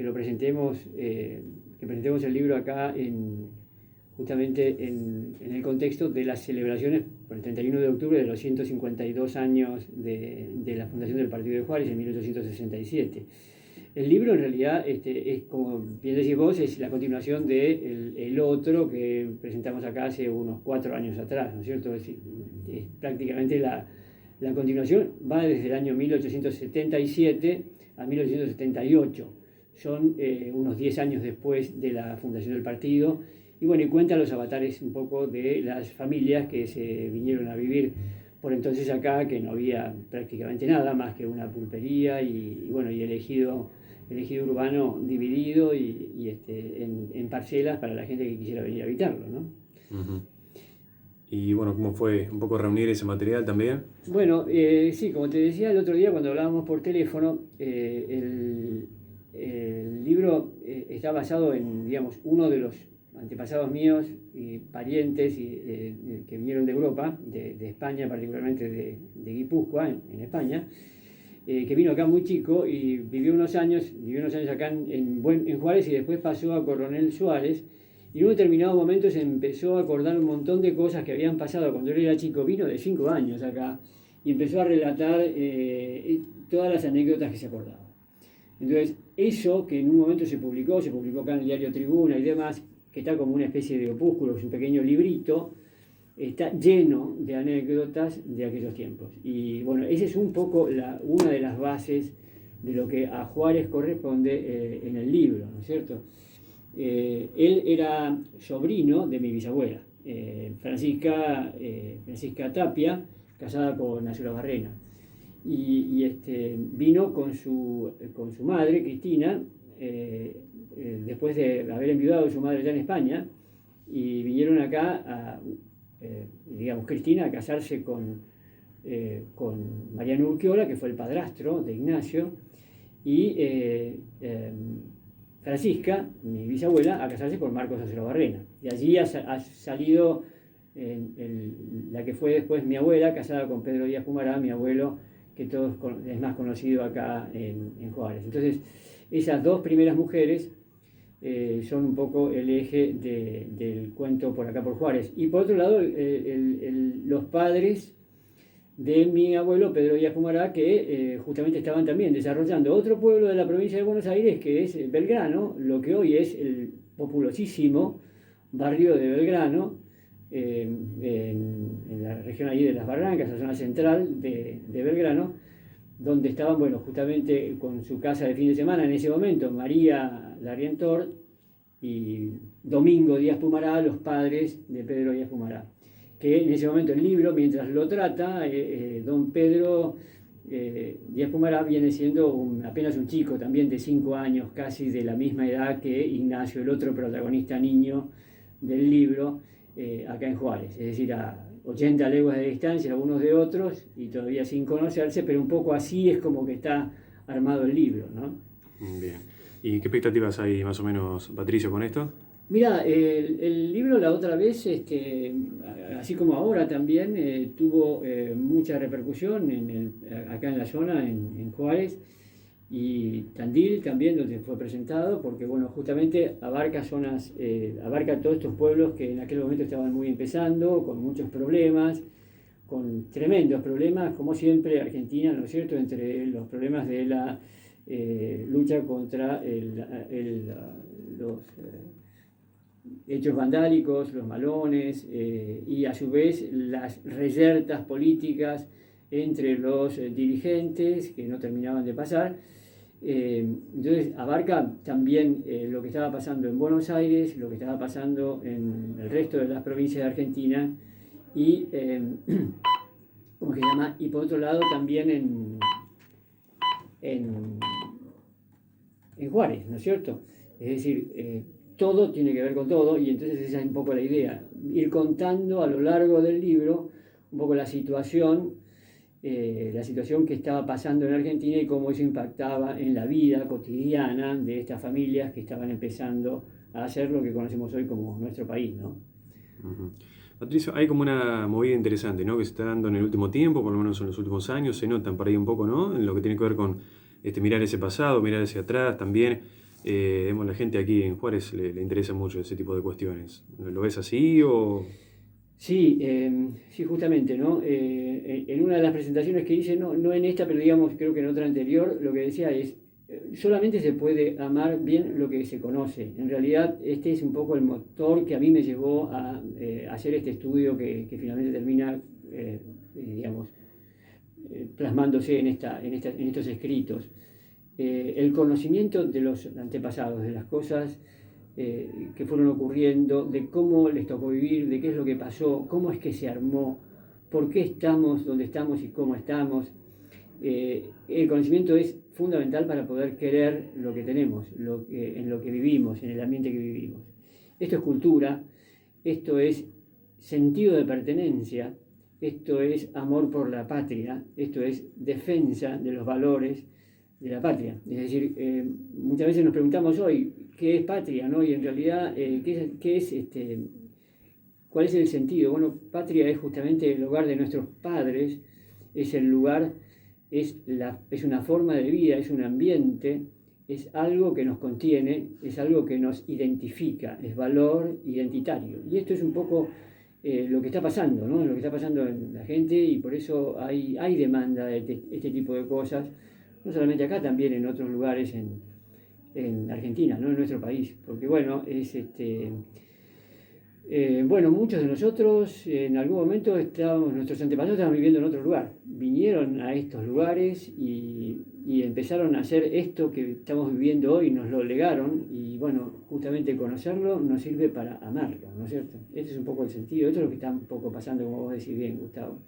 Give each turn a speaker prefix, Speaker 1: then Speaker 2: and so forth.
Speaker 1: lo presentemos, que presentemos el libro acá justamente en el contexto de las celebraciones por el 31 de octubre de los 152 años de la fundación del Partido de Juárez en 1867. El libro en realidad es, como bien decís vos, es la continuación de el otro que presentamos acá hace unos 4 años atrás, ¿no es cierto? Es prácticamente la continuación, va desde el año 1877 a 1878. Son unos 10 años después de la fundación del partido. Y bueno, y cuenta los avatares un poco de las familias que se vinieron a vivir por entonces acá, que no había prácticamente nada más que una pulpería y bueno, y el ejido urbano dividido en parcelas para la gente que quisiera venir a habitarlo, ¿no?
Speaker 2: Uh-huh. Y bueno, ¿cómo fue un poco reunir ese material también?
Speaker 1: Bueno, sí, como te decía el otro día cuando hablábamos por teléfono, el libro está basado en, digamos, uno de los antepasados míos y parientes que vinieron de Europa, de España, particularmente de Guipúzcoa, en España, que vino acá muy chico y vivió unos años acá en Juárez y después pasó a Coronel Suárez. Y en un determinado momento se empezó a acordar un montón de cosas que habían pasado cuando él era chico. Vino de 5 años acá y empezó a relatar todas las anécdotas que se acordaba. Entonces, eso que en un momento se publicó acá en el diario Tribuna y demás, que está como una especie de opúsculo, es un pequeño librito, está lleno de anécdotas de aquellos tiempos. Y bueno, esa es un poco una de las bases de lo que a Juárez corresponde en el libro, ¿no es cierto? Él era sobrino de mi bisabuela, Francisca Tapia, casada con Nazuela Barrena. Y vino con su madre, Cristina, después de haber enviudado a su madre ya en España, y vinieron acá, digamos, Cristina a casarse con Mariano Urquiola, que fue el padrastro de Ignacio, y Francisca, mi bisabuela, a casarse con Marcos Acero Barrena. Y allí ha salido la que fue después mi abuela, casada con Pedro Díaz Pumará, mi abuelo, que todos es más conocido acá en Juárez. Entonces, esas dos primeras mujeres son un poco el eje del cuento por acá por Juárez. Y por otro lado, los padres de mi abuelo Pedro Díaz Pumará, que justamente estaban también desarrollando otro pueblo de la provincia de Buenos Aires, que es Belgrano, lo que hoy es el populosísimo barrio de Belgrano, en la región ahí de las Barrancas, la zona central de Belgrano, donde estaban, bueno, justamente con su casa de fin de semana en ese momento, María Larrientor y Domingo Díaz Pumará, los padres de Pedro Díaz Pumará. Que en ese momento el libro, mientras lo trata, don Pedro Díaz Pumará viene siendo apenas un chico, también de 5 años, casi de la misma edad que Ignacio, el otro protagonista niño del libro, acá en Juárez, es decir, a 80 leguas de distancia unos de otros y todavía sin conocerse, pero un poco así es como que está armado el libro, ¿no?
Speaker 2: Bien. ¿Y qué expectativas hay más o menos, Patricio, con esto?
Speaker 1: Mira, el libro la otra vez, así como ahora también, tuvo mucha repercusión acá en la zona, en Juárez, y Tandil también, donde fue presentado, porque bueno, justamente abarca todos estos pueblos que en aquel momento estaban muy empezando, con muchos problemas, con tremendos problemas, como siempre Argentina, ¿no es cierto?, entre los problemas de la lucha contra los hechos vandálicos, los malones, y a su vez las reyertas políticas entre los dirigentes que no terminaban de pasar. Entonces abarca también lo que estaba pasando en Buenos Aires, lo que estaba pasando en el resto de las provincias de Argentina y, ¿cómo se llama? Y por otro lado también en Juárez, ¿no es cierto? Es decir, todo tiene que ver con todo y entonces esa es un poco la idea, ir contando a lo largo del libro un poco la situación que estaba pasando en Argentina y cómo eso impactaba en la vida cotidiana de estas familias que estaban empezando a hacer lo que conocemos hoy como nuestro país, ¿no?
Speaker 2: Uh-huh. Patricio, hay como una movida interesante, ¿no?, que se está dando en el último tiempo, por lo menos en los últimos años, se notan por ahí un poco, ¿no?, en lo que tiene que ver con mirar ese pasado, mirar hacia atrás también, La gente aquí en Juárez le interesa mucho ese tipo de cuestiones. ¿Lo ves así o...?
Speaker 1: Sí, sí, justamente, ¿no? En una de las presentaciones que hice, no en esta, pero digamos, creo que en otra anterior, lo que decía es, solamente se puede amar bien lo que se conoce. En realidad, este es un poco el motor que a mí me llevó a hacer este estudio que finalmente termina, digamos, plasmándose en estos escritos. El conocimiento de los antepasados, de las cosas que fueron ocurriendo, de cómo les tocó vivir, de qué es lo que pasó, cómo es que se armó, por qué estamos donde estamos y cómo estamos. El conocimiento es fundamental para poder querer lo que tenemos, en lo que vivimos, en el ambiente que vivimos. Esto es cultura, esto es sentido de pertenencia, esto es amor por la patria, esto es defensa de los valores de la patria. Es decir, muchas veces nos preguntamos hoy, ¿qué es patria? ¿No? Y en realidad, ¿cuál es el sentido? Bueno, patria es justamente el hogar de nuestros padres, es el lugar, es una forma de vida, es un ambiente, es algo que nos contiene, es algo que nos identifica, es valor identitario. Y esto es un poco lo que está pasando, ¿no? Lo que está pasando en la gente, y por eso hay demanda de este tipo de cosas, no solamente acá, también en otros lugares en Argentina, ¿no? En nuestro país, porque bueno, bueno, muchos de nosotros en algún momento nuestros antepasados estaban viviendo en otro lugar, vinieron a estos lugares y empezaron a hacer esto que estamos viviendo hoy, nos lo legaron, y bueno, justamente conocerlo nos sirve para amarlo, ¿no es cierto? Ese es un poco el sentido, esto es lo que está un poco pasando, como vos decís bien, Gustavo.